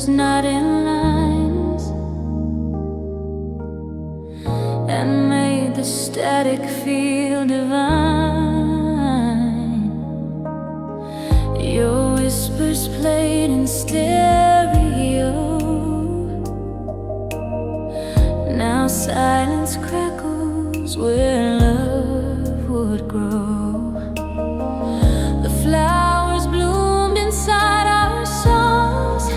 not in lines, and made the static feel divine. Your whispers played in stereo. Now silence crackles where love would grow. The flowers bloomed inside our songs,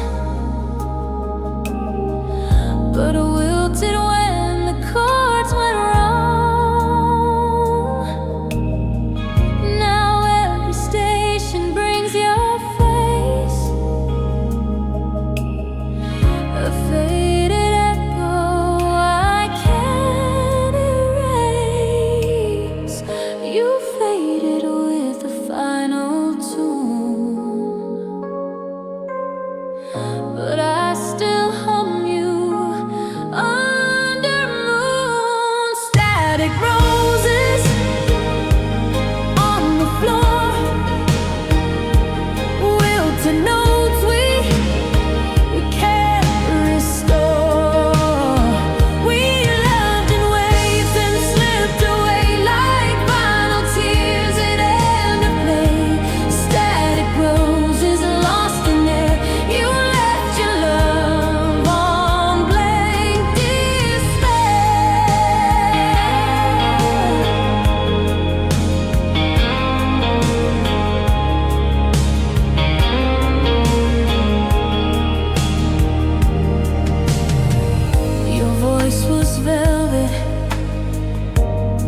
but wilted when the chords went wrong. Now every station brings your face, a faded echo I can't erase. You faded with the final tune, but I still hum you under moon. Static roses on the floor, wilted notes we can't restore. We loved in waves and slipped away like final tears at end of play. Static roses lost in air. You left your love on blank despair. Your voice was velvet,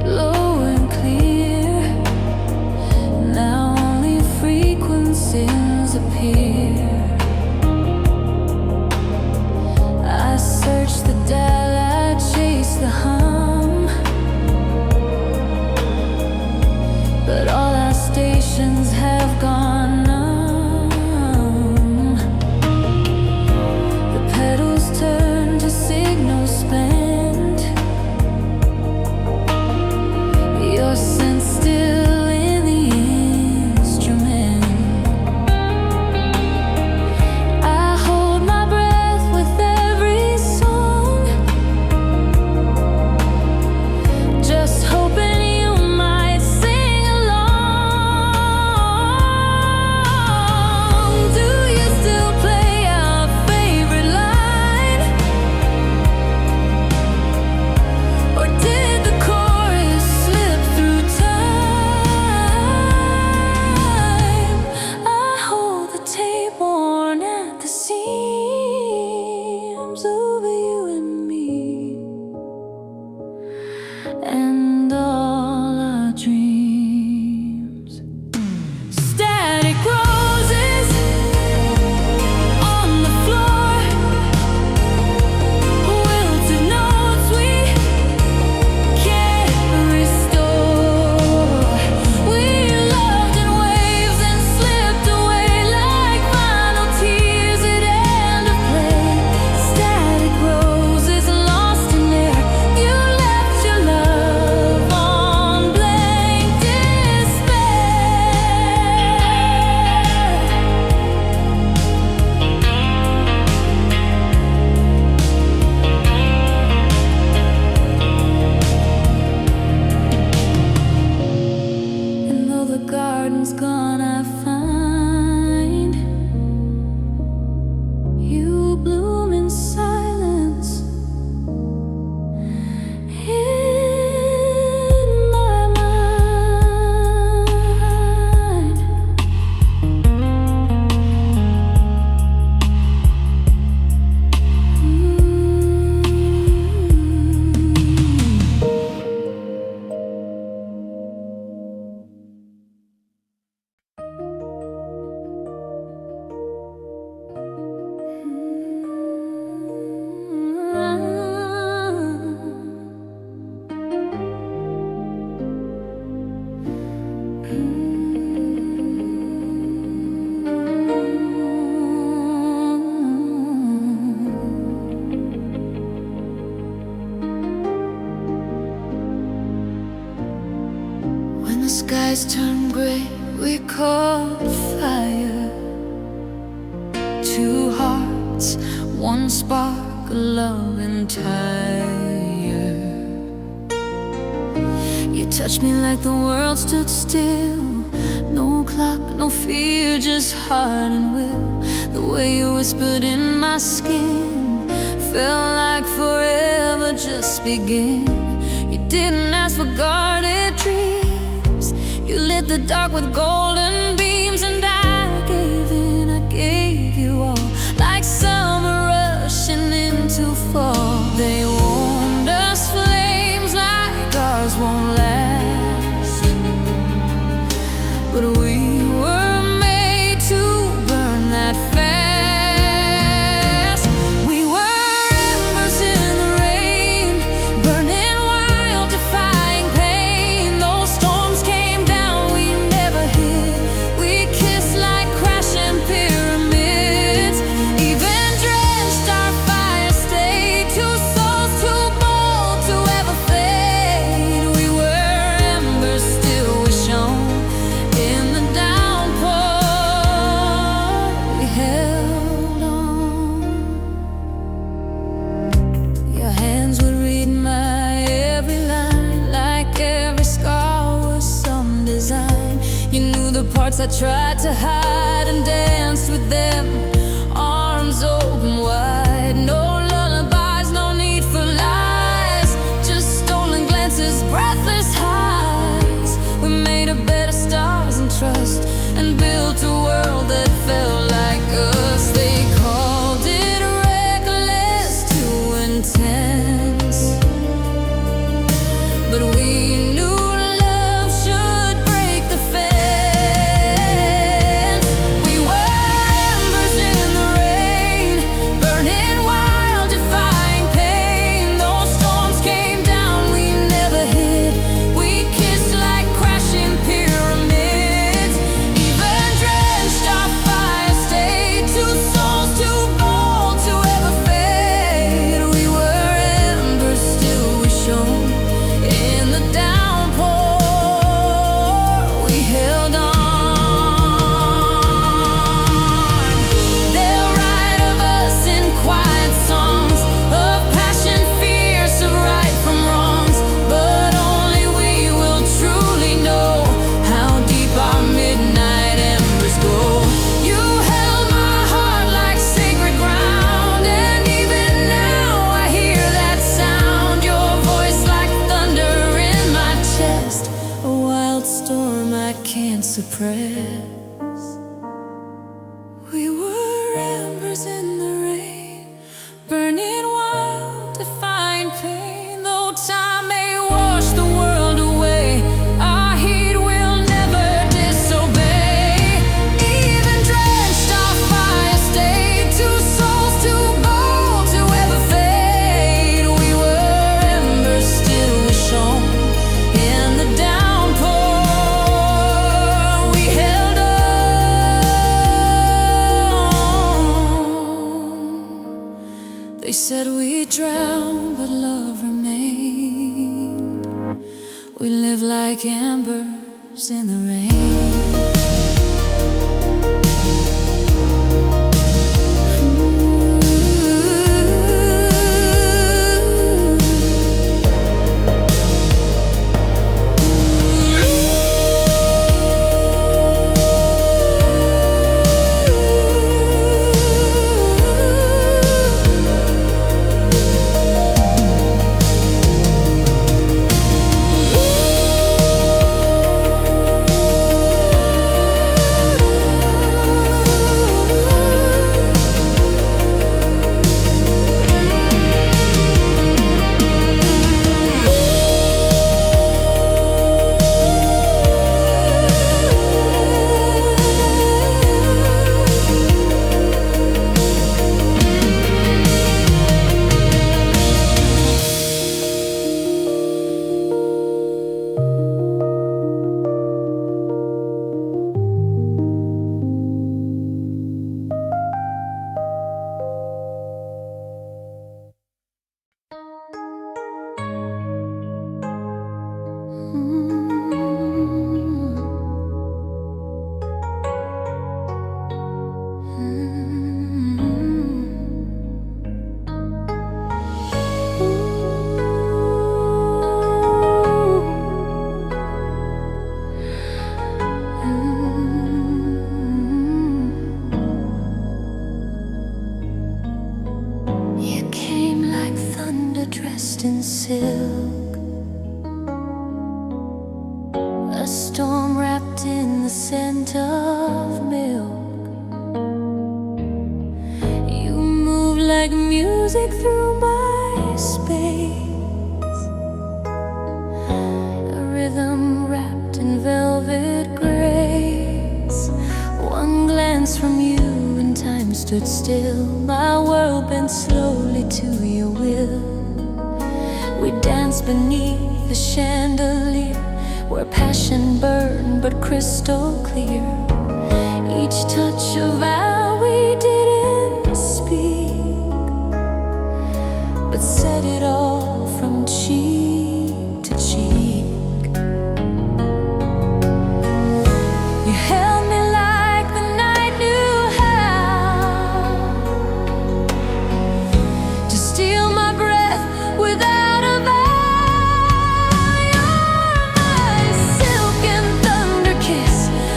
low and clear. Now only frequencies appear. I searched the dial, I chased the hum, but all our stations have gone numb. The pedals turn to signals spent. Your scent still in the instrument. I hold my breath with every song, just hoping you might sing along. Do you still play our favorite line, or did the chorus slip through time? I hold the tape worn at the seams over you and me, and all our dreams. Static roses on the floor, wilted notes we can't restore. We loved in waves and slipped away like final tears at end of play. Static roses lost in air. You left your love on blank despair. And though the garden's gone, I find you bloom in silence in my mind. When the skies turn gray, we caught fire. Two hearts lights, one spark of love entire. You touched me like the world stood still. No clock, no fear, just heart and will. The way you whispered in my skin felt like forever just began. You didn't ask for guarded dreams. You lit the dark with golden beams, and I gave in, I gave you all, like summer rushing into fall. They warned us flames like ours won't last, but we were made to burn that fast. We were embers in the rain, burning wild, defying pain. Those storms came down, we never hid. We kissed like crashing pyramids. Even drenched, our fire stayed. Two souls too bold to ever fade. We were embers, still we shone in the downpour. We held on. Your hands would read my every line, like every scar was some design. You knew the parts I tried to hide, and danced with them, arms open wide. No lullabies, no need for lies, just stolen glances, breathless highs. We made a bed of stars and trust, and built a world that felt like us. They called it reckless, too intense, but we knew love should break the fence. We were embers in the rain, burning wild, defying pain. Those storms came down, we never hid. We kissed like crashing pyramids. Even drenched, our fire stayed. Two souls too bold to ever fade. We were embers, still we shone in the downpour. We held on. They'll write of us in quiet songs, of passion fierce, of right from wrongs, but only we will truly know how deep our midnight embers go. You held my heart like sacred ground, and even now I hear that sound. Your voice like thunder in my chest, a wild storm I can't suppress. We were embers in the rain, burning wild, defying pain. Though time may wash the world away, our heat will never disobey. Even drenched, our fire stayed. Two souls too bold to ever fade. We were embers, still we shone in the downpour. We held on. They said we'd drown, but love remained. We live like embers in the rain. a storm wrapped in the scent of milk. You move like music through my space, a rhythm wrapped in velvet grace. One glance from you and time stood still. My world bent slowly to your will. We danced beneath the chandelier, where passion burned but crystal clear. Each touch a vow we didn't speak, but said it all from cheek to cheek. You held me like the night knew how to steal my breath without a vow.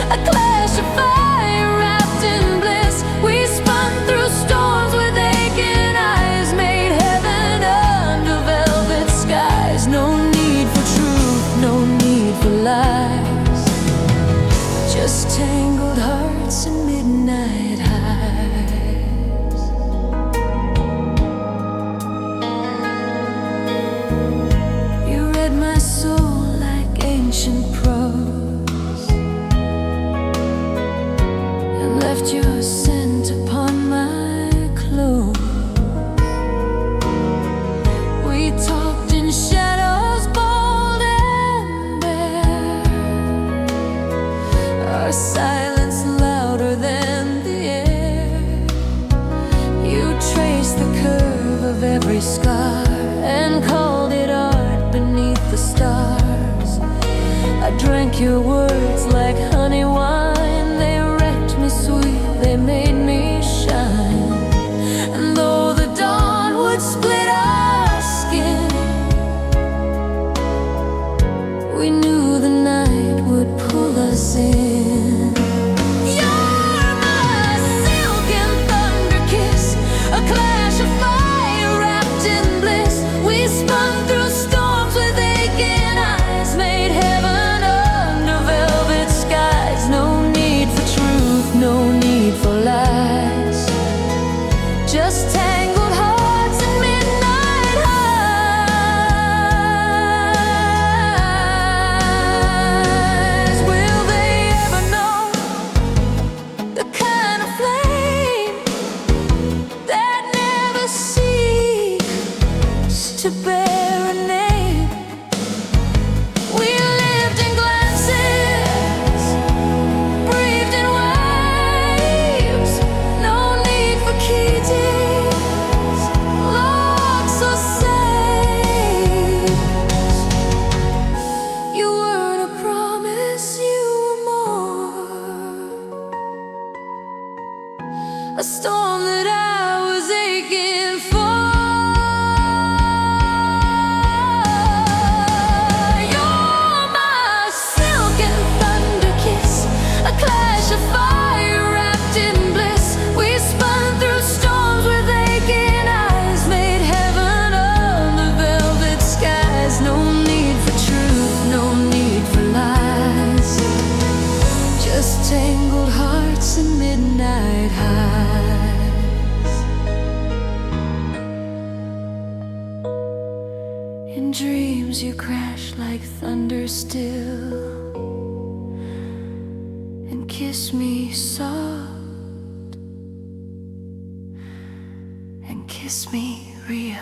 A clash of fire wrapped in bliss. We spun through storms with aching eyes, made heaven under velvet skies. No need for truth, no need for lies, just tangled hearts and midnight highs. You read my soul like ancient prose, left your scent upon my clothes. We talked in shadows bold and bare, our silence louder than the air. You traced the curve of every scar and called it art beneath the stars. I drank your words like honey wine. Sweet, they made me shine. And though the dawn would split our skin, we knew the night would pull us in. You're my silken thunder kiss, a clash of fire wrapped in bliss. We spun through storms with aching eyes, made heaven under velvet skies. No need for truth, no need for lies, just tangled hearts and midnight highs. Will they ever know the kind of flame that never seeks to bear a name? We lived in glances, breathed in waves, no need for keys, locks or safes. You weren't a promise, you were more, a storm that I was aching for. You're my silken thunder kiss, a clash of fire wrapped in bliss. We spun through storms with aching eyes, made heaven under velvet skies. No need for truth, no need for lies, just tangled hearts and midnight highs. In dreams you crash like thunder still, and kiss me soft, and kiss me real.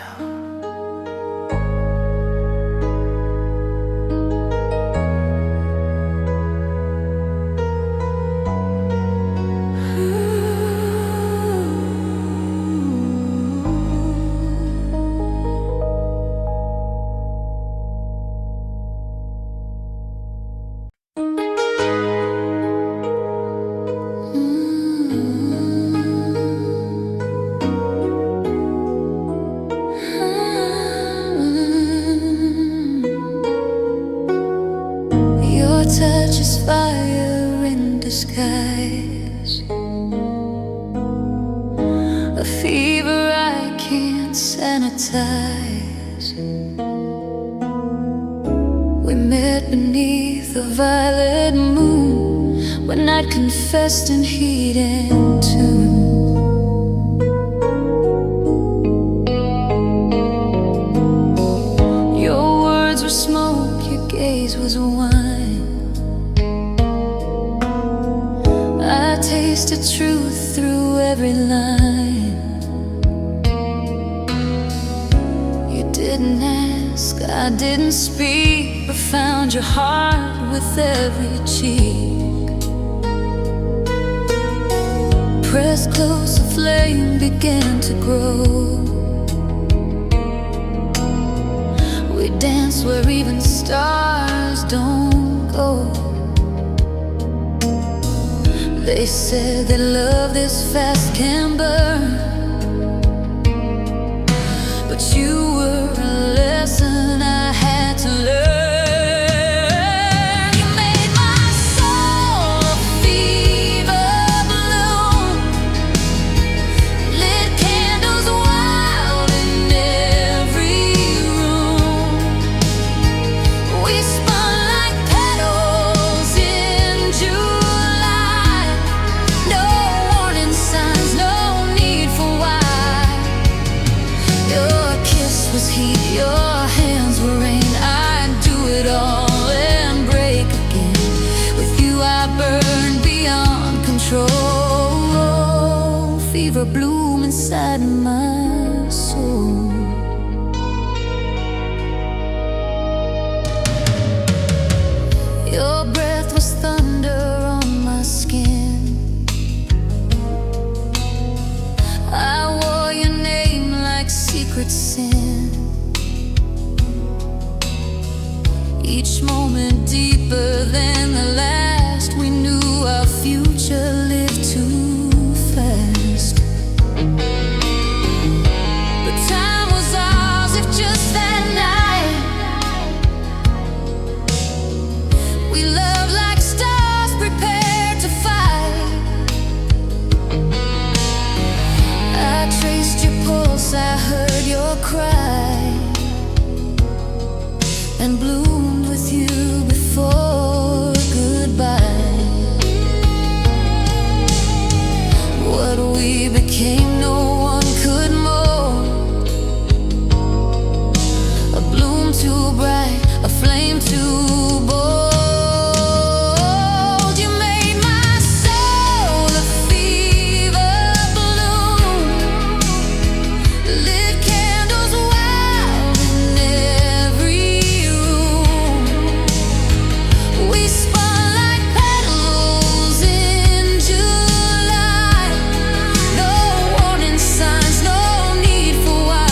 Touch is fire in disguise, a fever I can't sanitize. We met beneath the violet moon, when I'd confessed in heat and tune. Your words were smoke, your gaze was wine. I tasted truth through every line. You didn't ask, I didn't speak, but found your heart with every cheek. Pressed close, a flame began to grow. We danced where even stars don't go. They said that love this fast can burn, but you were a lesson I had to learn. You made my soul a fever bloom, lit candles wild in every room. We spun like petals in July. No warning signs, no need for why. Your kiss was heat, your hands were rain. I'd do it all and break again. With you I burn beyond control. Fever bloom inside my soul. Your breath was thunder on my skin. I wore your name like secret sin. Each moment deeper than the last. We knew our future lived too fast. But time was ours if just that night. We loved like stars prepared to fight. I traced your pulse, I heard your cry, and bloomed with you before goodbye. What we became, no one could mold. A bloom too bright, a flame too bold. You made my soul a fever bloom, lit candles wild in every room. We spun like petals in July. No warning signs, no need for why.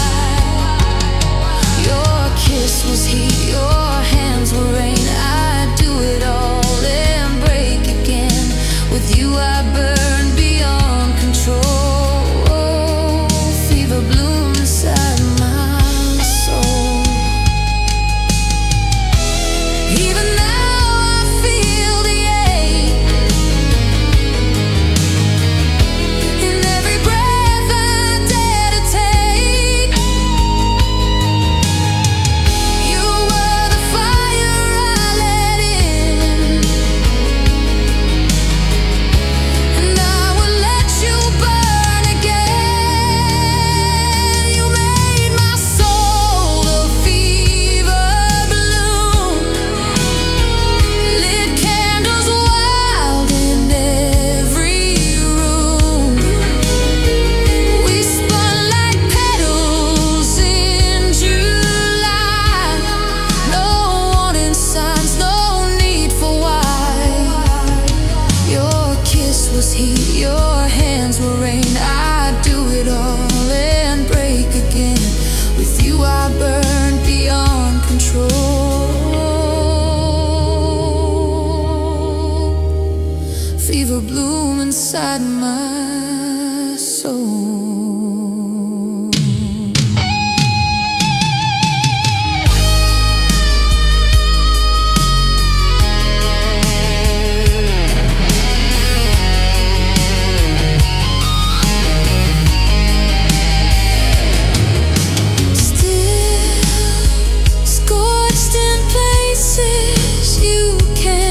Your kiss was heat, your hands were rain. I'd do it all and break again. With you I burn beyond control. Fever bloom inside my soul. Even now I feel the ache in every breath I dare to take. You were the fire I let in, and I will let you burn again. You made my soul a fever bloom, lit candles wild in every room. We spun like petals in July. No warning signs, no need for why. Your kiss was heat, your hands were rain. I'd do it all and break again. With you I burn beyond control. Fever bloom inside my soul. Still scorched in places you can't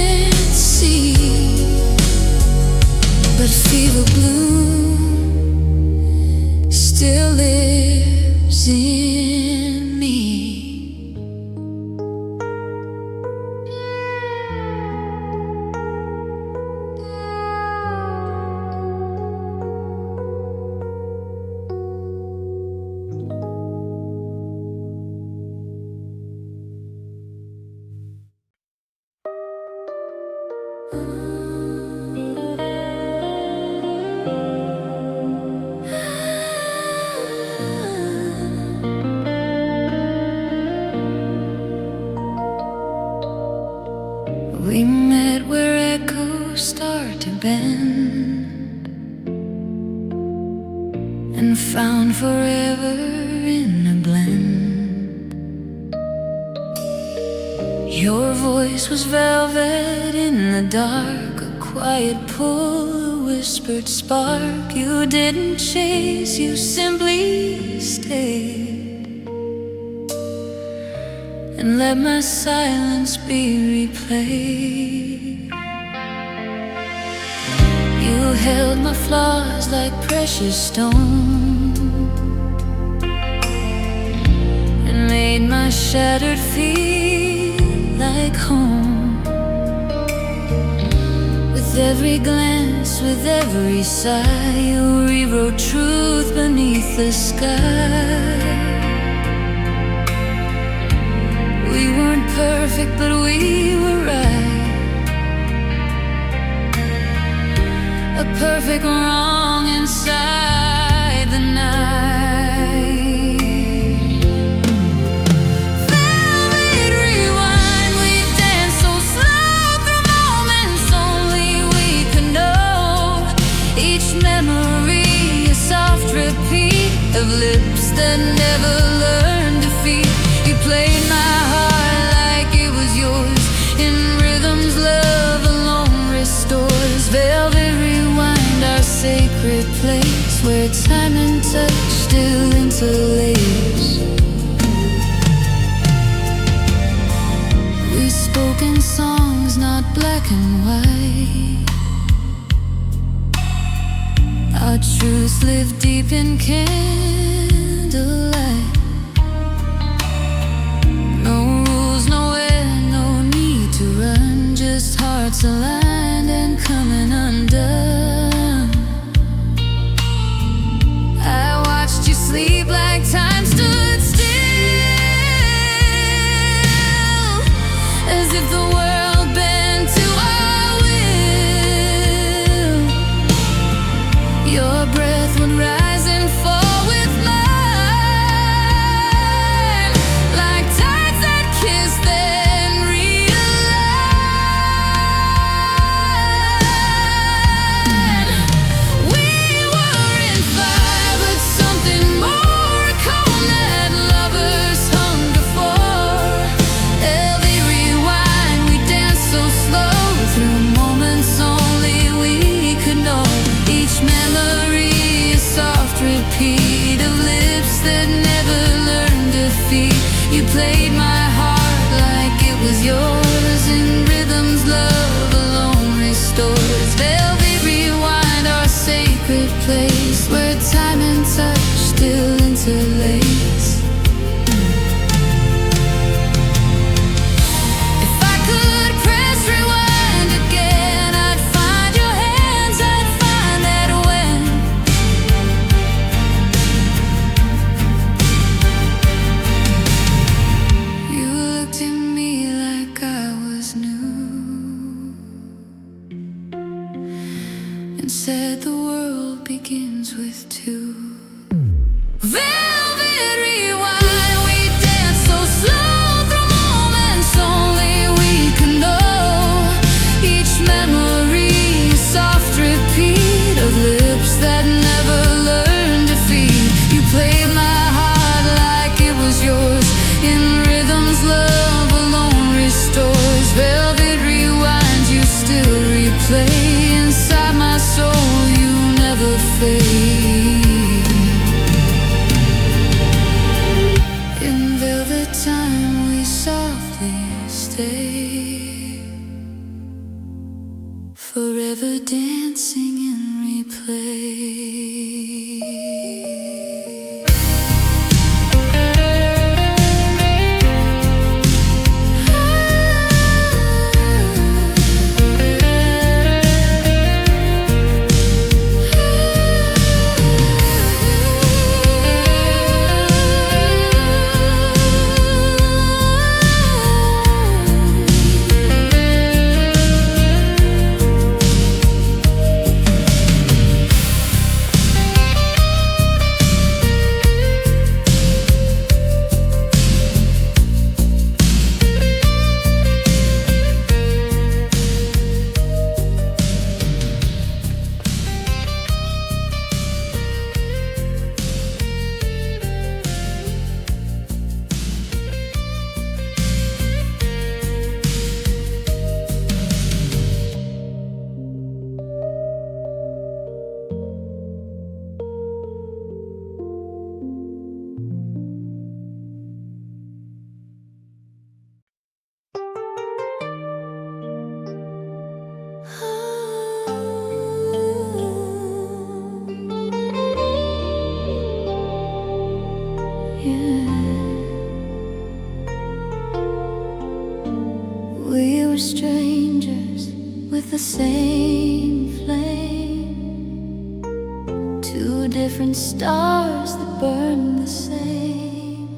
We met where echoes start to bend, and found forever in a blend. Your voice was velvet in the dark, a quiet pull, a whispered spark. You didn't chase, you simply stayed, and let my silence be replayed. You held my flaws like precious stone, and made my shattered feel like home. With every glance, with every sigh, you rewrote truth beneath the sky. We weren't perfect, but we were right. A perfect wrong inside the night. Velvet rewind, we danced so slow through moments only we could know. Each memory a soft repeat of lips that never learned defeat. You played my heart like it was yours, in rhythms love alone restores. Velvet rewind, our sacred place, where time and touch still interlace. We spoke in songs, not black and white. Our truths live deep in candlelight. Just hearts aligned and coming undone. I watched you sleep like time stood still, as if the world bent to our will. Your breath would rise and fall with mine, like tides that kiss then repeat of lips that never learned defeat. You played my heart like it was yours, in rhythms love alone restores. Velvet rewind, our sacred place, where time and touch still interlace. If I could press rewind again, I'd find your hands, I'd find that when said the world begins with two. Velvet rewind, we danced so slow through moments only we could know. Each memory a soft repeat of lips that never learned defeat. You played my heart like it was yours, in rhythms love alone restores. Velvet rewind, you still replay inside my soul, you never fade. In velvet time we softly stay, forever dancing in replay. the same flame, two different stars that burn the same.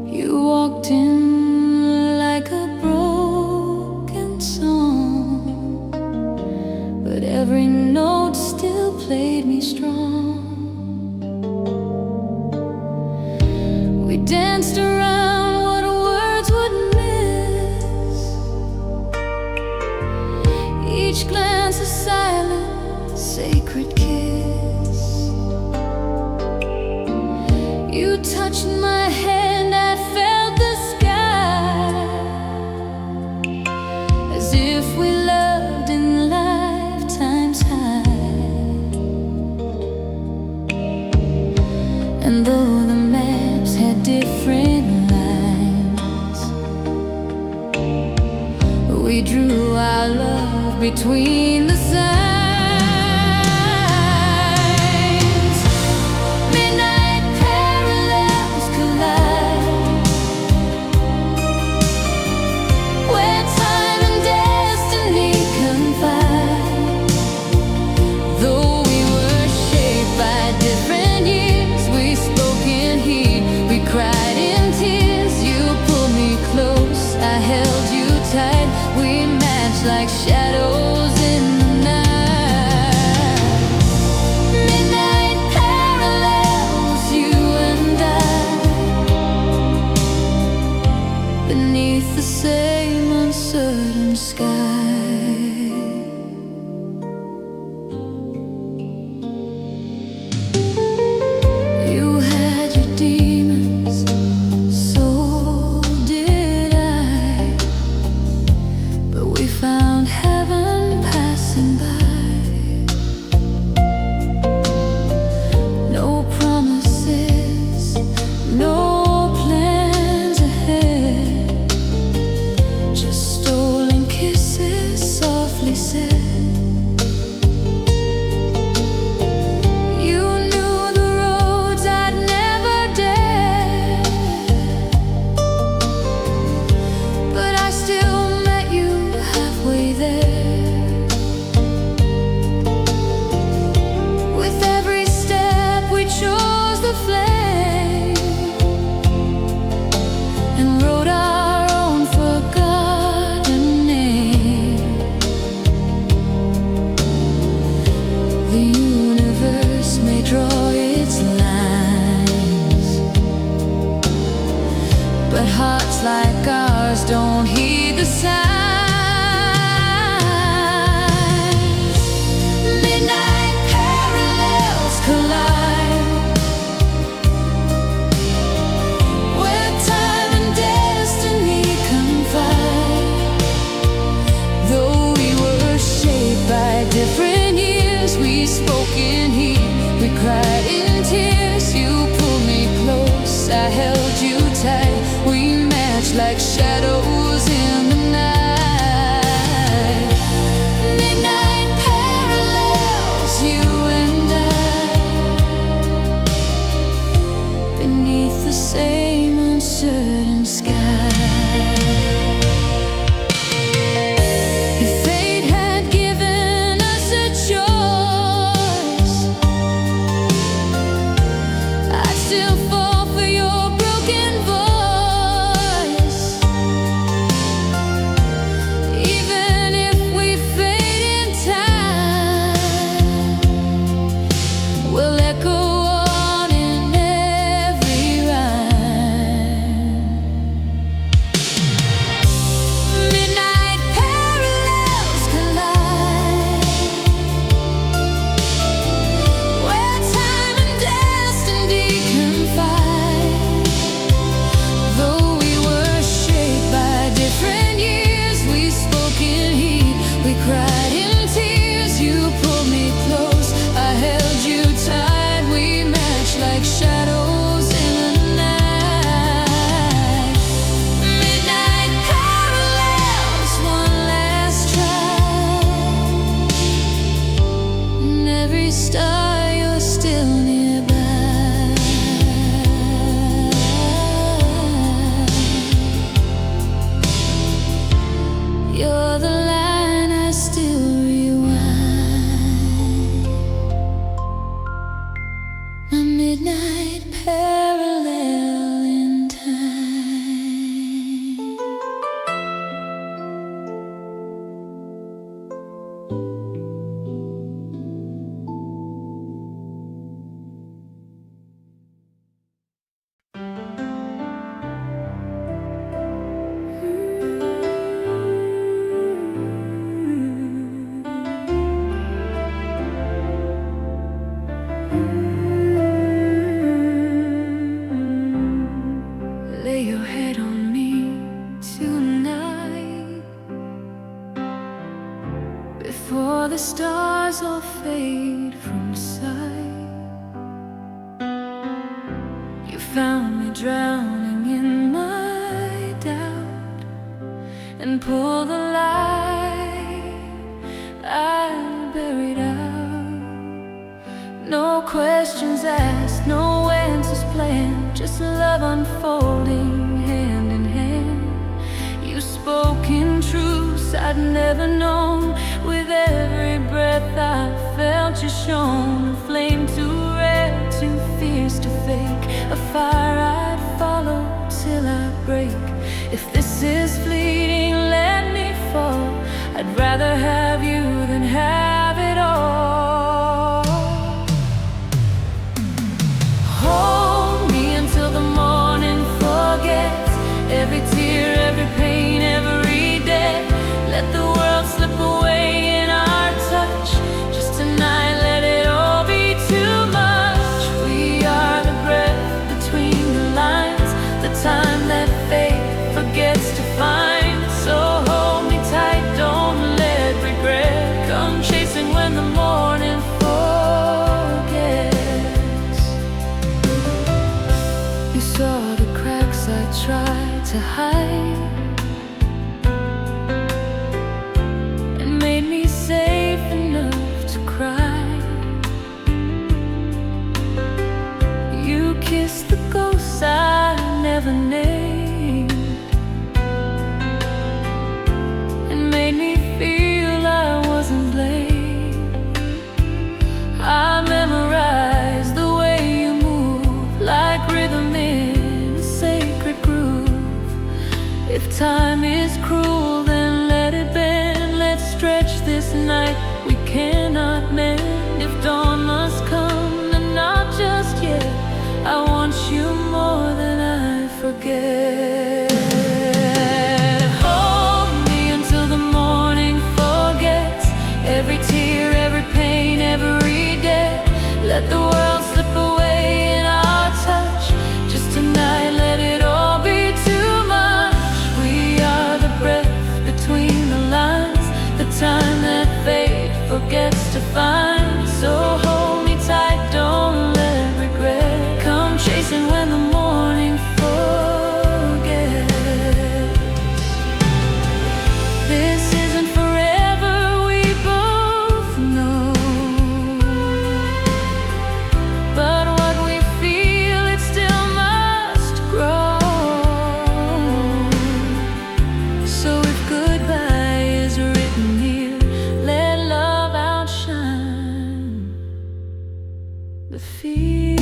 You walked in like a broken song, but every note still played me strong. We danced around what words would miss, each glance a silent, sacred kiss. You touched my hand, I felt the sky, as if we loved in lifetimes high. And though the maps had different lines, we drew our love between the signs. Midnight parallels collide, where time and destiny confide. Though we were shaped by different years, we spoke in heat, we cried in tears. You pulled me close, I held you tight. We matched like shadows in the night. Midnight parallels, you and I, beneath the same uncertain sky. You had your demons, so did I, but we found heaven before the stars all fade from sight. You found me drowning in my doubt and pulled the light I buried out. No questions asked, no answers planned, just love unfolding hand in hand. You spoke in truths I'd never known. With every breath I felt you shone. A flame too rare, too fierce to fake, a fire I'd follow till I break. If this is fleeting, let me fall. I'd rather have you than have it all. Hold me until the morning forgets every tear, every pain, every day. Let the world slip away in our touch. Just tonight, let it all be too much. We are the breath between the lines, the time that fate forgets to find. So hold me tight, don't let regret come chasing when the morning forgets. You saw the cracks I tried to hide and made me safe enough to cry. You kissed the ghosts I never named and made me feel I wasn't blamed. I memorized the way you move, like rhythm in a sacred groove. If time is cruel, then let it bend. Let's stretch this night we cannot mend. If dawn must come, then not just yet. I want you more than I forget. Hold me until the morning forgets every tear, every pain, every day. Let the world slip away in our touch. Just tonight, let it all be too much. We are the breath between the lines, the time that fate forgets to find. So hold me tight, don't let regret come chasing when the morning forgets. This isn't forever, we both know, but what we feel, it still must grow. So if goodbye is written here, let love outshine the fear.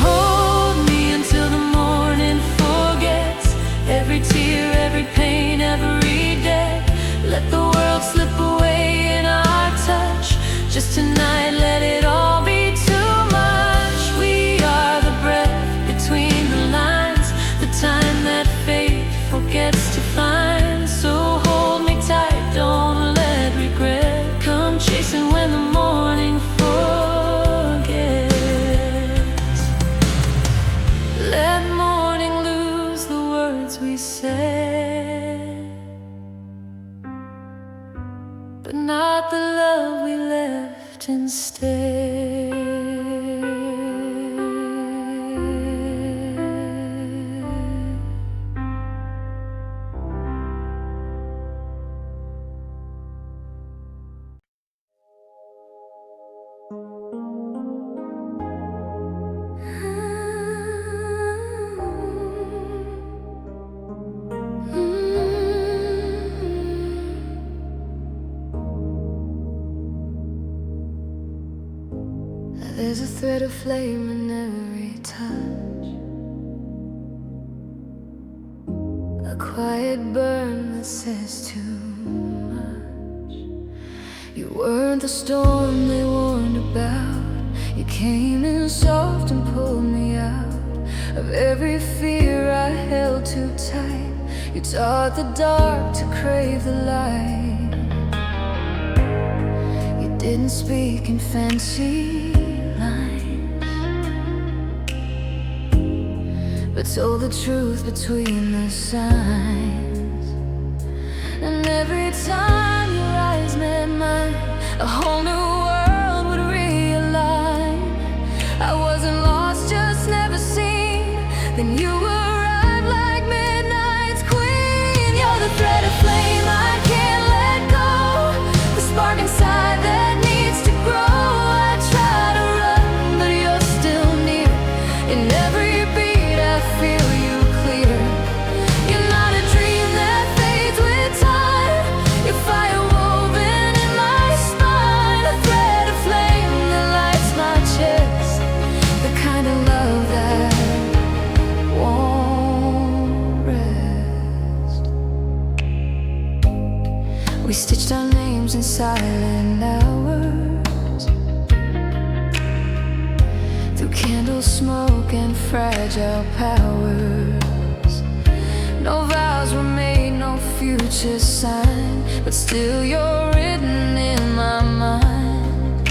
Hold me until the morning forgets every tear, every pain, every day. Let the world slip away in our touch. Just tonight, let it all be too much. We are the breath between the lines, the time that fate forgets to find. So hold me tight, don't let regret come chasing when the morning forgets. Let morning lose the words we said, but not the love we left instead. There's a thread of flame in every touch, a quiet burn that says too much. You weren't the storm they warned about. You came in soft and pulled me out of every fear I held too tight. You taught the dark to crave the light. You didn't speak in fancy lines, but told the truth between the signs. And every time your eyes met mine, a whole new world would realign. I wasn't lost, just never seen. Then you arrived like midnight's queen. You're the thread of flame I can't let go, the spark inside that needs to grow. I try to run, but you're still near. In every beat I feel you clear. You're not a dream that fades with time. You're fire woven in my spine, a thread of flame that lights my chest, the kind of love that won't rest. We stitched our names in silent hours, through candle smoke and fragile powers. No vows were made, no future sign, but still you're written in my mind.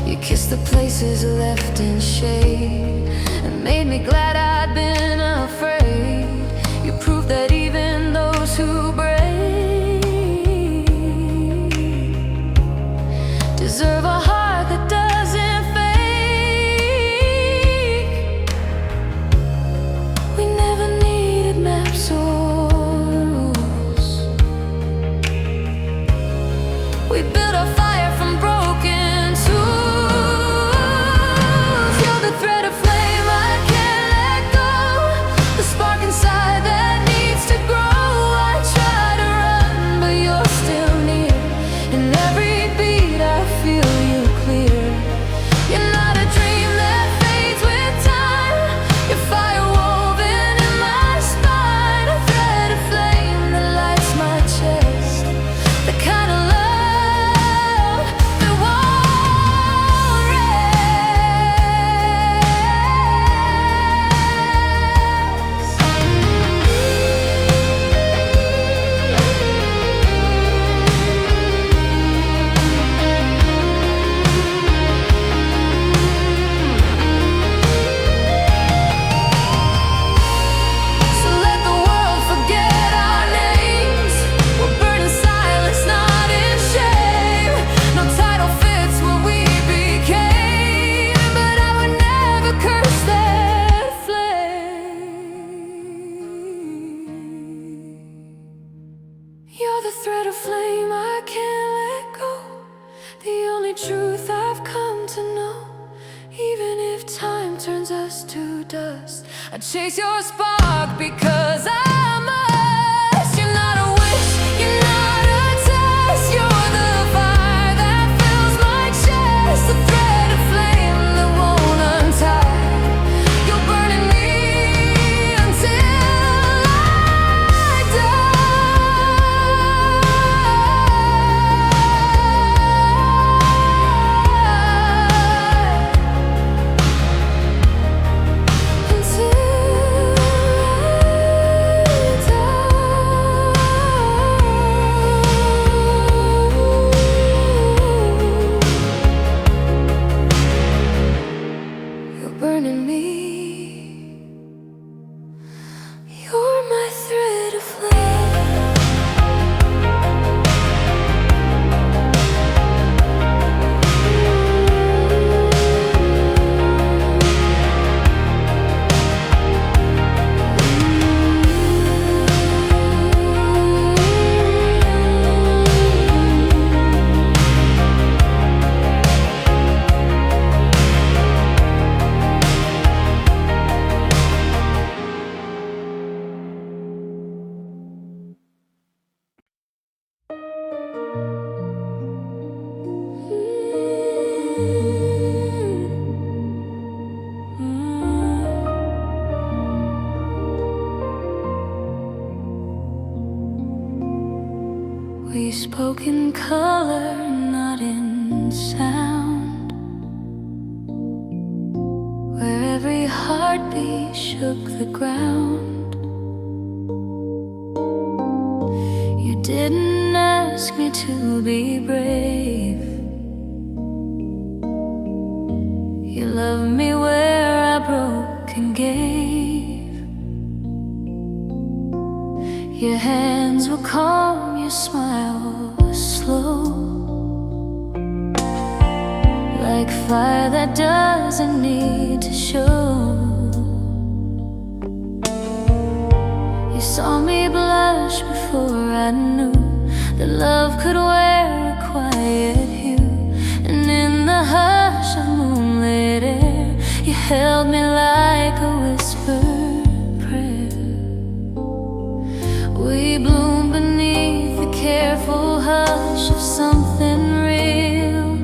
You kissed the places left in shade and made me glad I'd been afraid. You proved that even those who break deserve a heart that doesn't fake. We never needed maps or rules. We built our fire from broken tools. You're the thread of flame I can't let go, the spark inside that needs to grow. I try to run, but you're still near. In every beat I feel you clear. You're not a dream that fades with time. You're fire woven in my spine, a thread of flame that lights my chest, the kind of love that won't So let the world forget our names. We'll burn in silence, not in shame. No title fits what we became, but I would never curse that flame. You're the thread of flame I can't let go, the only truth I've come to know. Even if time turns us to dust, I chase your spark because I must. You're not a wish, you're not a test. You're the fire that fills my chest, the thread of flame that won't untie. You're burning me until I You're burning me. You're my thread of flame. We spoke in color, not in sound, where every heartbeat shook the ground. You didn't ask me to be brave. You loved me where I broke and gave. Your hands were calm, your smile was slow, like fire that doesn't need to show. You saw me blush before I knew that love could wear a quiet hue. And in the hush of moonlit air, you held me like a whispered prayer. We bloomed beneath the careful hush of something real,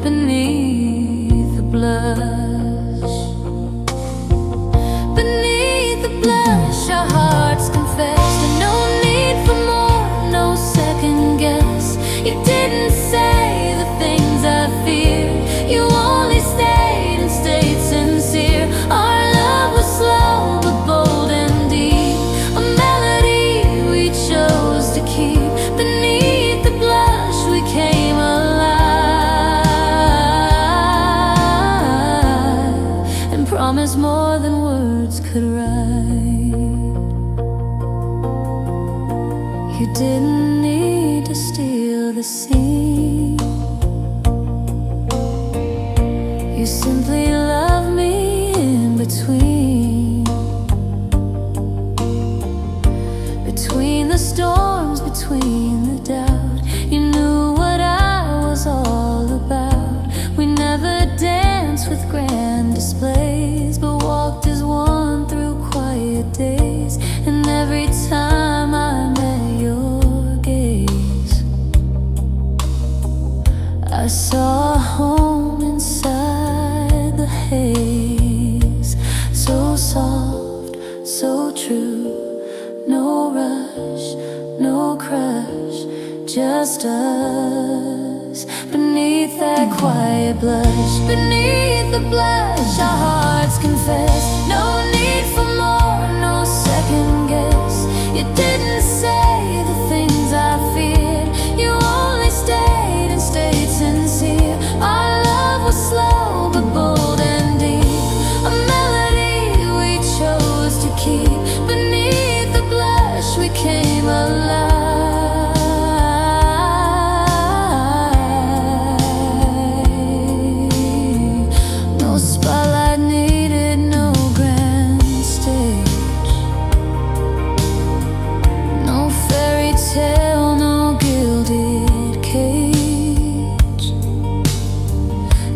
beneath the blush. Beneath the blush, our hearts confessed, and no need for more, no second guess. You didn't say the things I feared, you only stayed and stayed sincere. Our love was slow but bold and deep, a melody we chose to keep. Beneath the blush we came alive, and promised more than words could write. You didn't need to steal the scene, you simply loved me in between. Between the storms, between the doubt, you knew what I was all about. We never danced with grand displays, but walked as one through quiet days. And every time I met your gaze, I saw a home inside the haze. So soft, so true, no rush, no crush, just us. Beneath that quiet blush, beneath the blush, our hearts confess. No need for more, no second guess. You didn't say the things I feared, you only stayed and stayed sincere. Our love was slow but bold and deep, a melody we chose to keep. Beneath the blush we came alive. No spotlight needed, no grand stage, no fairy tale, no gilded cage.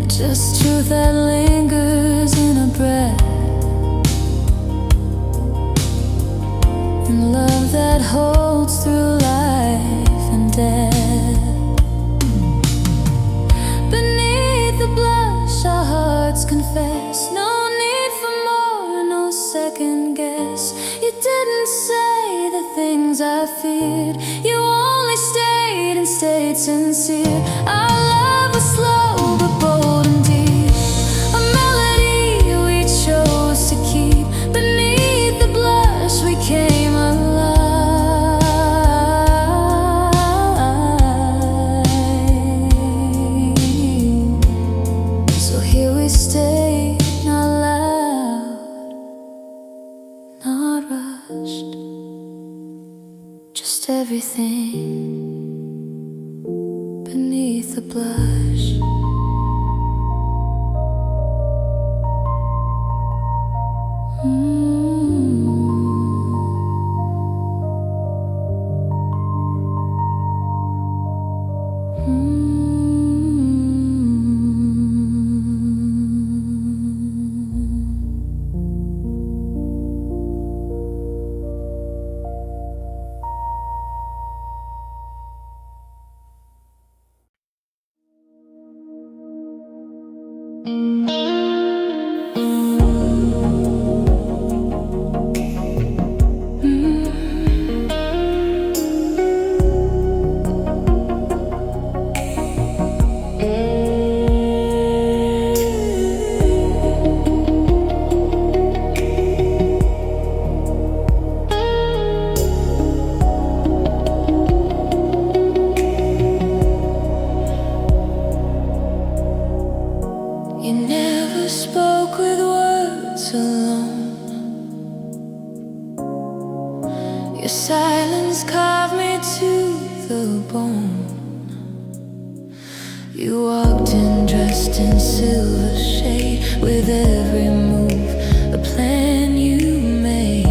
Just truth that lingers in a breath, and love that holds through life and death. Beneath the blush, our hearts confess. No need for more, no second guess. You didn't say the things I feared, you only stayed and stayed sincere. Our love was slow but bold and deep, a melody we chose to keep. Beneath the blush we came alive. So here we stay, not loud, not rushed, just everything beneath the blush. Your silence carved me to the bone. You walked in dressed in silver shade, with every move a plan you made.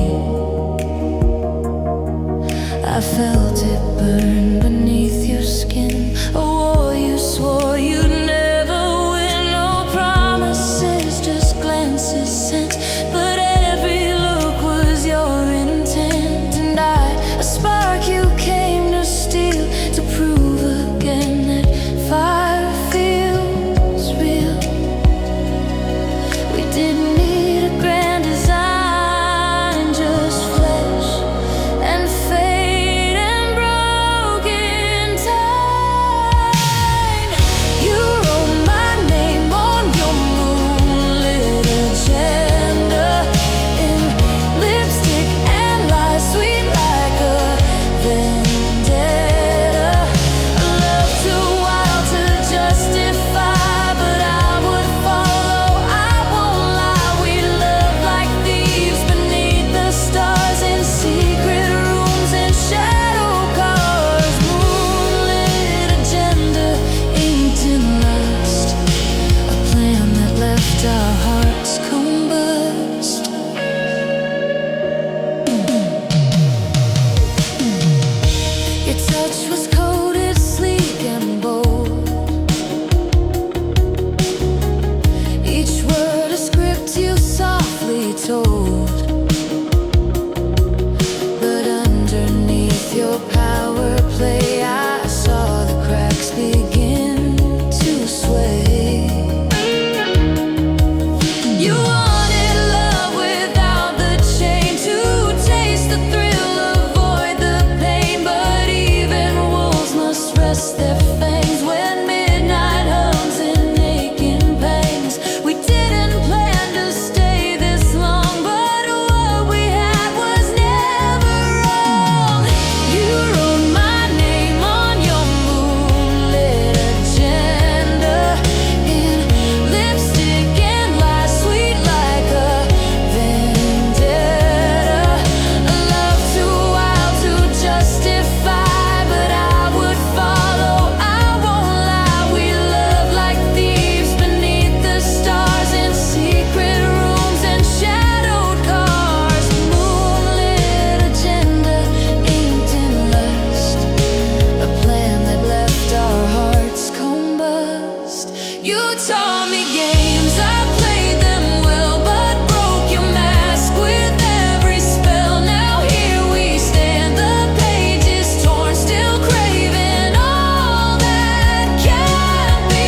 I felt it burn beneath your skin, a war you swore you'd never win. No promises, just glances sent, but every look was your intent. And a spark you came to steal, to prove again that fire feels real. We didn't need a grand design, just flesh and fate and broken time. You wrote my name on your moonlit agenda, in lipstick and lies, sweet like a vendetta. A love too wild to justify, but I would follow, I won't lie. We love like thieves beneath the stars, in secret rooms and shadow cars. Moonlit agenda, inked in lust, a plan that left our hearts combust. Your touch was coded, sleek and bold, each word a script you softly told. But underneath your power play, I saw the cracks begin to sway. You wanted love without the chain, to taste the thrill, avoid the pain. But even wolves must rest their fangs when midnight hums in aching pangs. We didn't plan to stay this long, but what we had was never wrong. You wrote my name on your moonlit agenda, in lipstick and lies, sweet like a vendetta. A love too wild to justify, but I would follow, I won't lie. We love like thieves beneath the stars, in secret rooms and shadowed cars. Moonlit agenda, inked in lust, a plan that left our hearts combust. You taught me games, I played them well, but broke your mask with every spell. Now here we stand, the pages torn, still craving all that can't be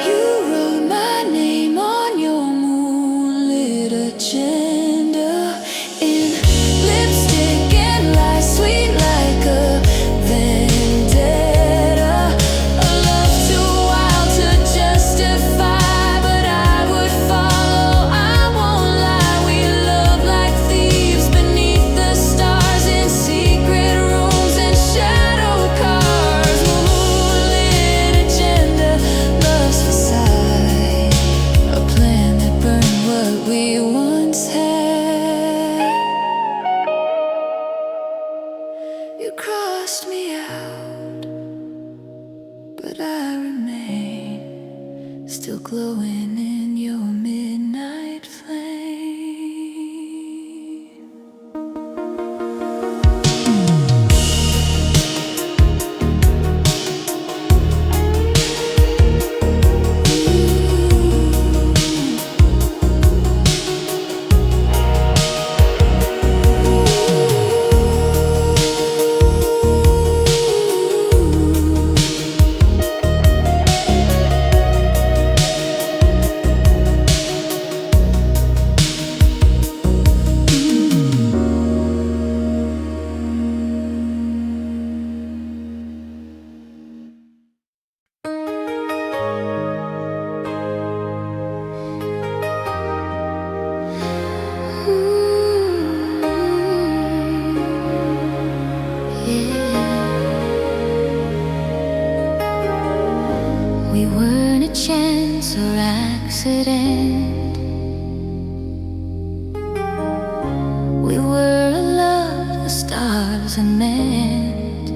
You wrote my name on your moonlit agenda, in lipstick and lies, sweet like a vendetta. A love too wild to justify, but I would follow, I won't lie. We love like thieves beneath the stars, in secret rooms and shadowed cars. Moonlit agenda, love's facade, a plan that burned what we once had. You crossed me out, but I remain, still glowing in your midnight flame. chance or accident. We were a love the stars had meant.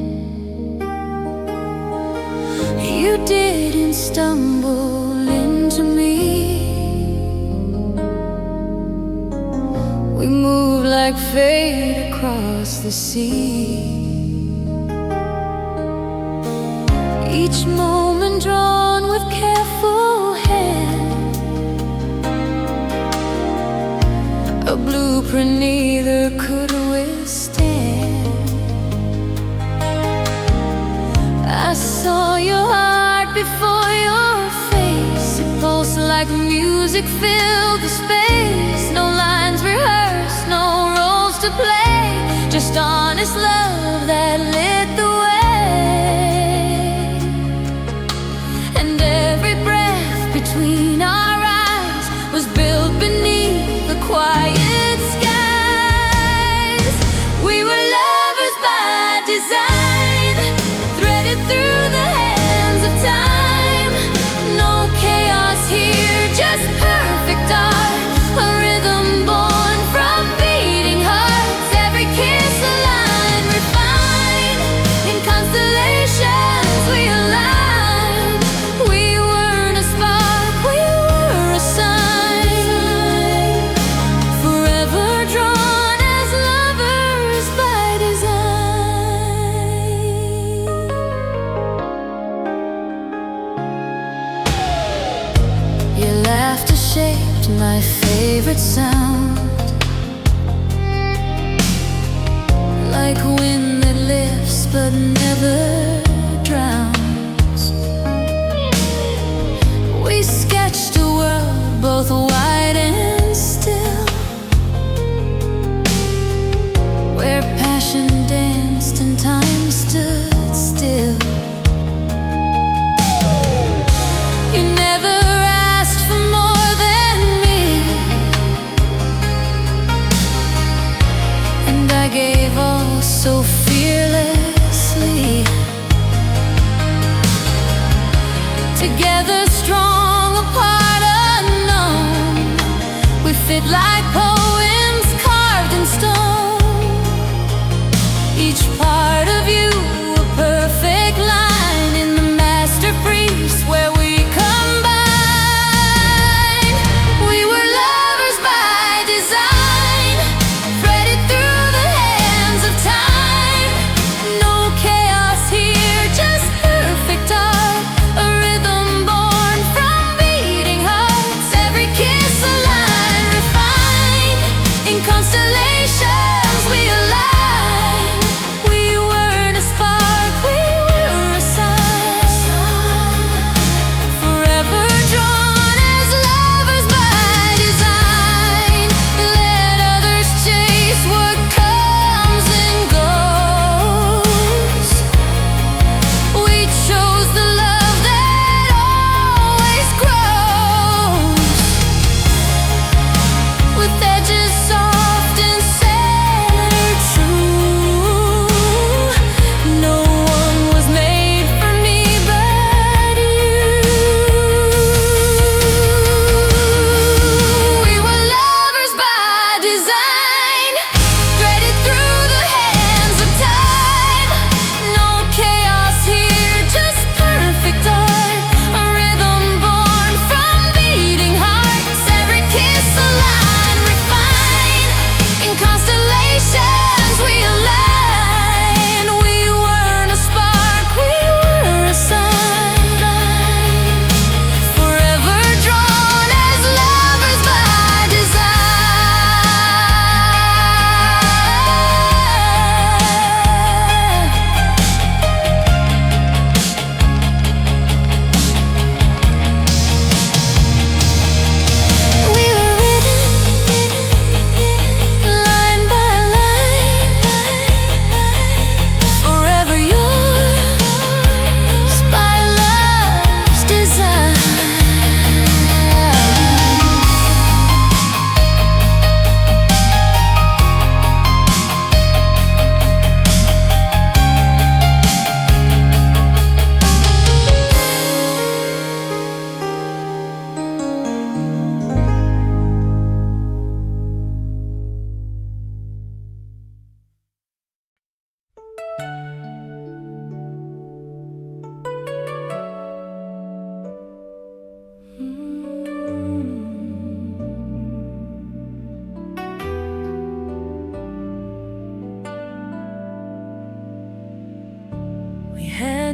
You didn't stumble into me. We moved like fate across the sea. Each moment drawn with careful hand, a blueprint neither could withstand. I saw your heart before your face. It pulsed like music filled the space. No lines rehearsed, no roles to play, just honest love that lit the way. And every breath between our eyes was built beneath the quiet skies. We were lovers by design, threaded through the hands of time. No chaos here, just perfect art, a rhythm born from beating hearts. Every kiss a line refined, in constellations we aligned. We weren't a spark, we were a sign, forever drawn as lovers by design. Your laughter shaped my favorite sound, like wind that lifts but never drowns. We sketched a world both wide and still, where passion danced and time stood still. You never asked for more than me, and I gave all so fearlessly. Together strong, apart unknown, we fit like poems carved in stone. Each part of you a perfect line in the masterpiece where we combine. We were lovers by design, threaded through the hands of time. No chaos here, just perfect art, a rhythm born from beating hearts. Every kiss a line refined,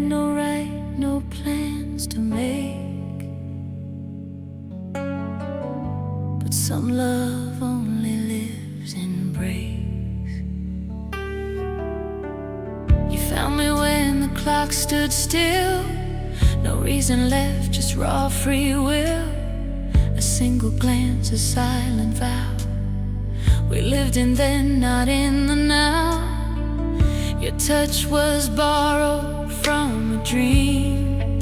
had no right, no plans to make. But some love only lives in breaks. You found me when the clock stood still. No reason left, just raw free will. A single glance, a silent vow. We lived in then, not in the now. Your touch was borrowed from a dream,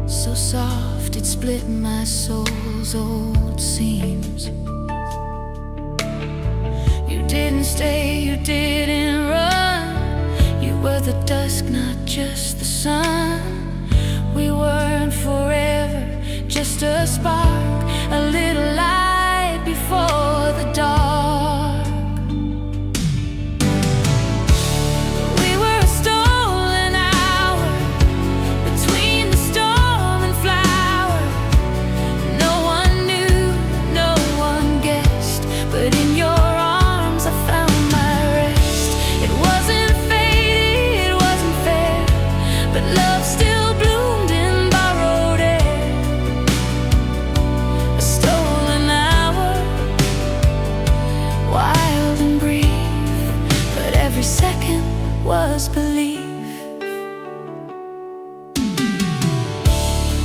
so soft it split my soul's old seams. You didn't stay, you didn't run. You were the dusk, not just the sun. We weren't forever, just a spark, a little light before the dark. We were a stolen hour between the storm and flower. No one knew, no one guessed, but in your arms I found my rest. It wasn't fate, it wasn't fair, but love still bloomed in borrowed air. A stolen hour, wild and brief, but every second was belief.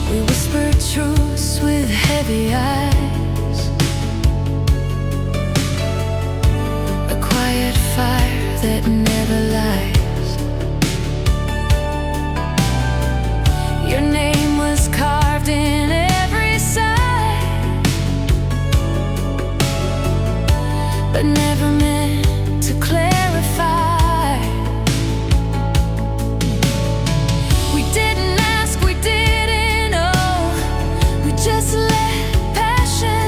We whispered truths with heavy eyes, a quiet fire that never lies. Your name was carved in every side, but never meant to clarify. We didn't ask, we didn't know. We just let passion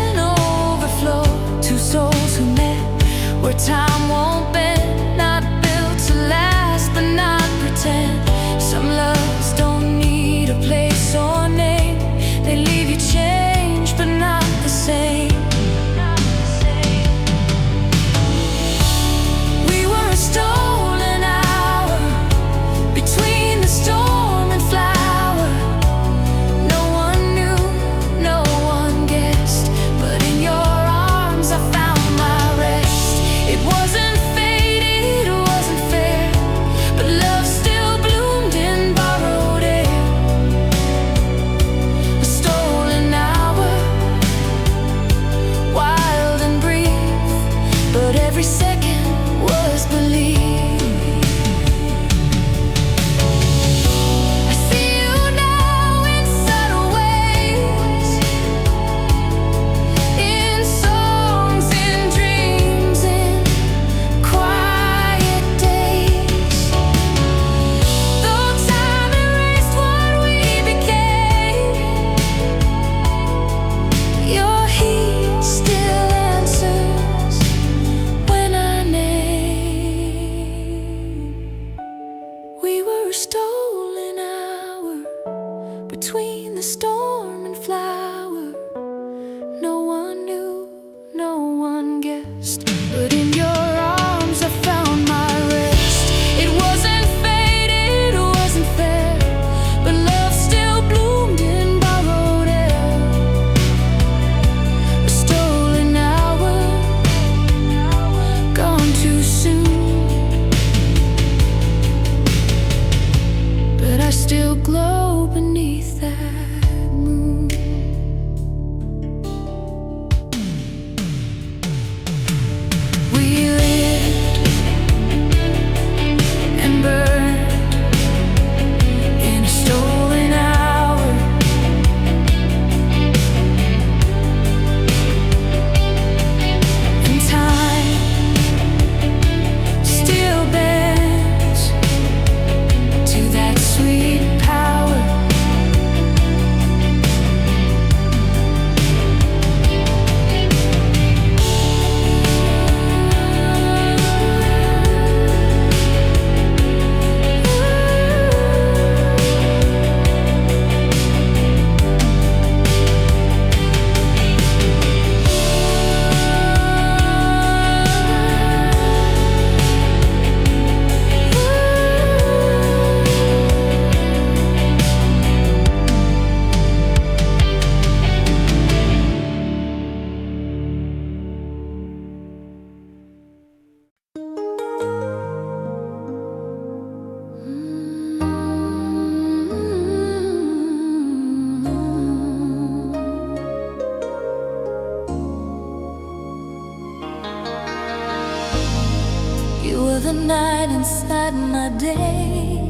You were the night inside my day,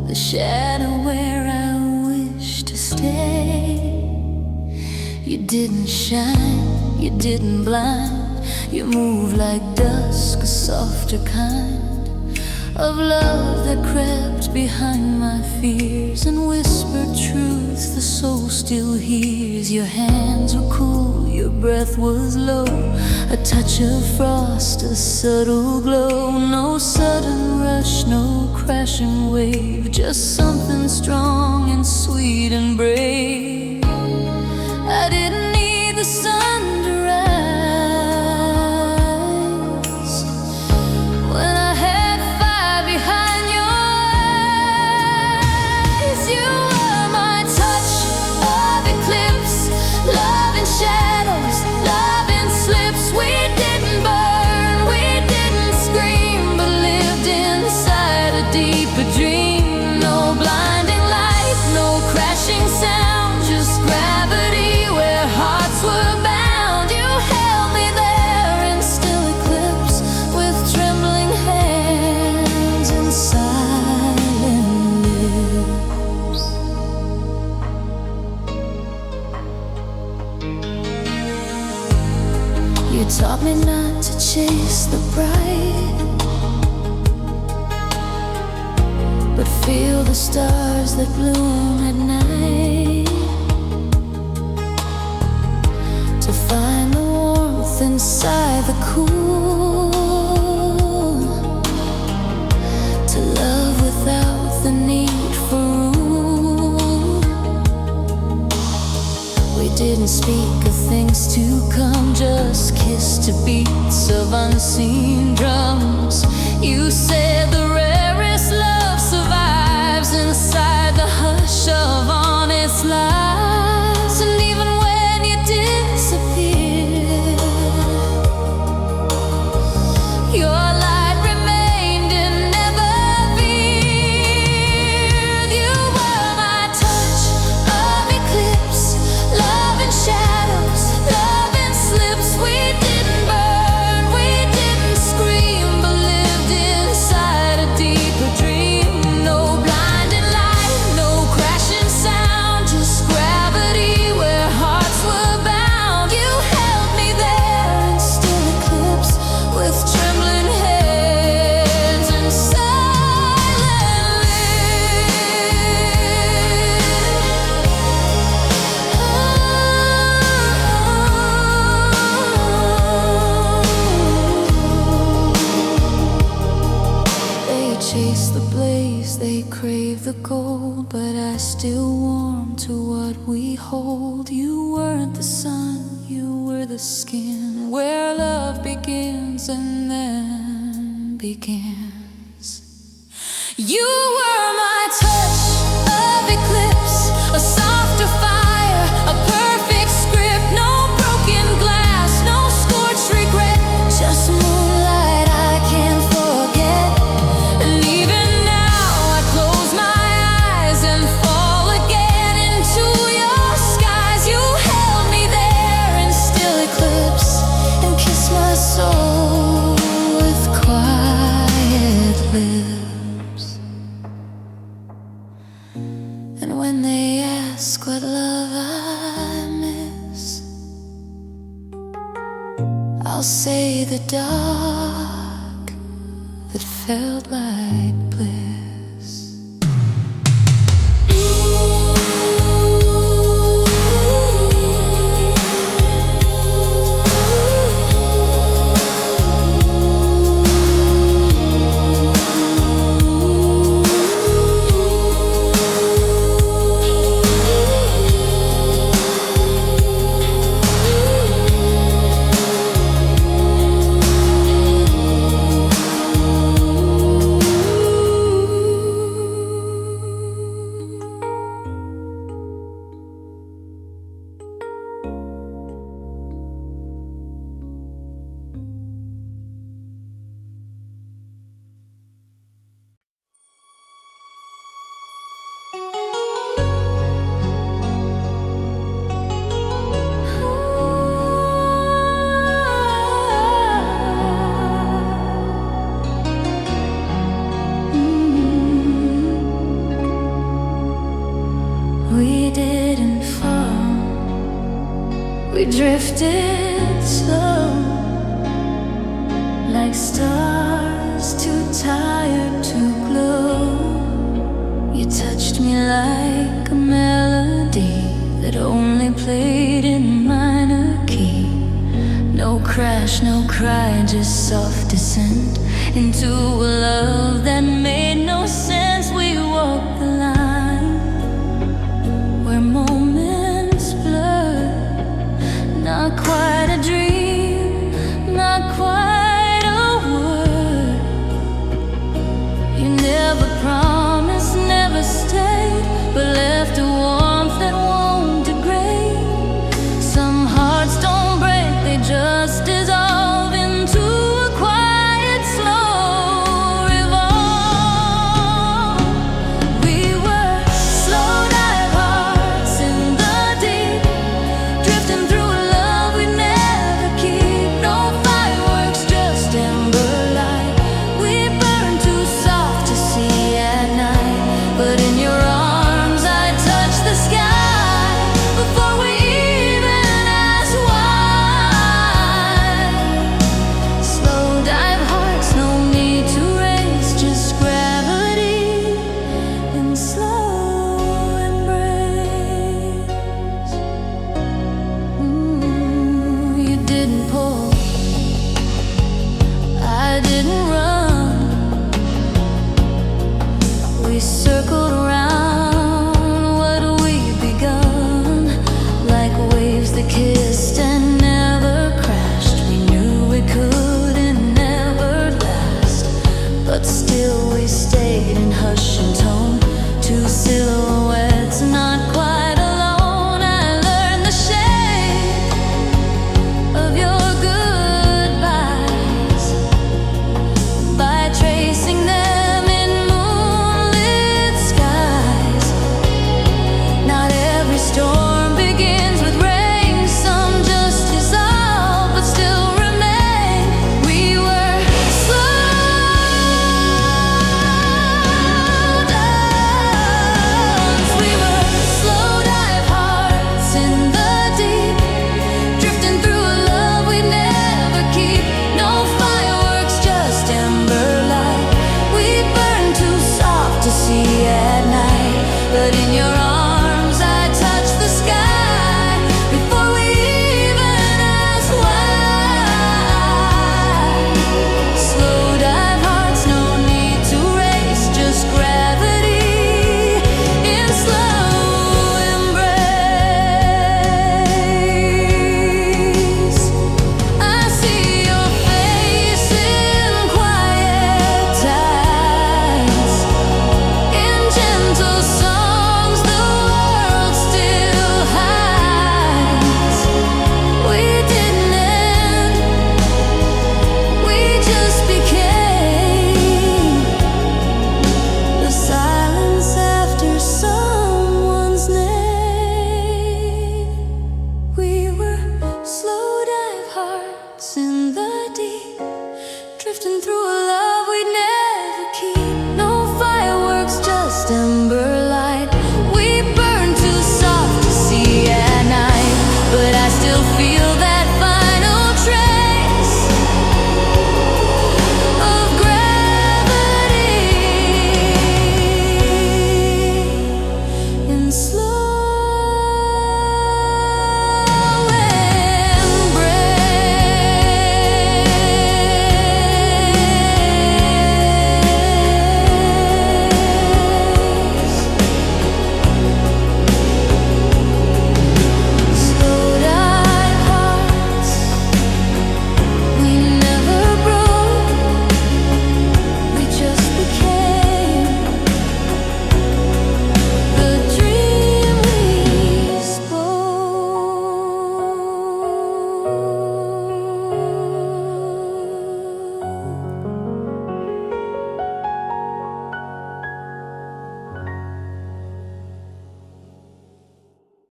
the shadow where I wish to stay. You didn't shine, you didn't blind, you moved like dusk, a softer kind of love that crept behind my fears and whispered truths the soul still hears. Your hands were cool, your breath was low, a touch of frost, a subtle glow. No sudden rush, no crashing wave, just something strong and sweet and brave. I didn't need the sun to rise when I had fire behind your eyes. You were my touch of eclipse, love in shadows, love in slips. We didn't burn, we didn't scream, but lived inside a deeper dream. No blinding light, no crashing sound, just gravity where hearts were bound. You held me there in still eclipse, with trembling hands and silent lips. You taught me not to chase the bright, but feel the stars that bloom at night, to find the warmth inside the cool, to love without the need for rule. We didn't speak of things to come, just kissed to beats of unseen drums. You said the rarest love survives inside the hush of honest lies. And even when you disappeared, your light remained and never veered. You were my touch of eclipse, love in shadows, love in slips. We didn't burn, we didn't scream, but lived inside a deeper dream. No blinding light, no crashing sound, just gravity where hearts were bound. You held me there in still eclipse, with trembling hands and silent lips. They chase the blaze, they crave the gold, but I still warm to what we hold. You weren't the sun, you were the skin, where love begins and then begins. You were my touch of eclipse, a softer fire, a perfect script. No broken glass, no scorched regret, just moonlight I can't forget. And even now I close my eyes and fall again into your skies. You held me there in still eclipse and kissed my soul with quiet lips. And when they ask what love I miss, I'll say the dark that felt like bliss. drifted slow, like stars too tired to glow. You touched me like a melody that only played in minor key. No crash, no cry, just soft descent into a love that made no sense. We walked the line where moments blur. Not quite a dream, not quite a word. You never promised, never stayed, but left a warmth that won't degrade. Some hearts don't break, they just dissolve into a quiet, slow revolve. We were slow dive hearts in the deep, drifting through a love we never keep. No fireworks, just ember light. We burn too soft to see at night, but in your arms I touch the sky before we even ask why. Slow dive hearts, no need to race, just gravity and slow embrace. You didn't pull, I didn't run. We circled around what we'd begun, like waves that kissed and never crashed. We knew we couldn't never last, but still we stayed in hush and tone. Two silhouettes, not quite alone. I learned the shape of your goodbyes by tracing them in moonlit skies. Not every storm begins with rain, some just dissolve but still remain. We were slow dives, we were slow dive hearts in the deep, drifting through a love we never keep. No fireworks, just ember light. We burn too soft to see at night, but in your arms I touch the sky before we even ask why. Slow dive hearts, no need to race, just gravity in slow embrace. I see your face in quiet tides, in gentle songs the world still hides. We didn't end, we just became the silence after someone's name. We were slow dive hearts in the deep, drifting through a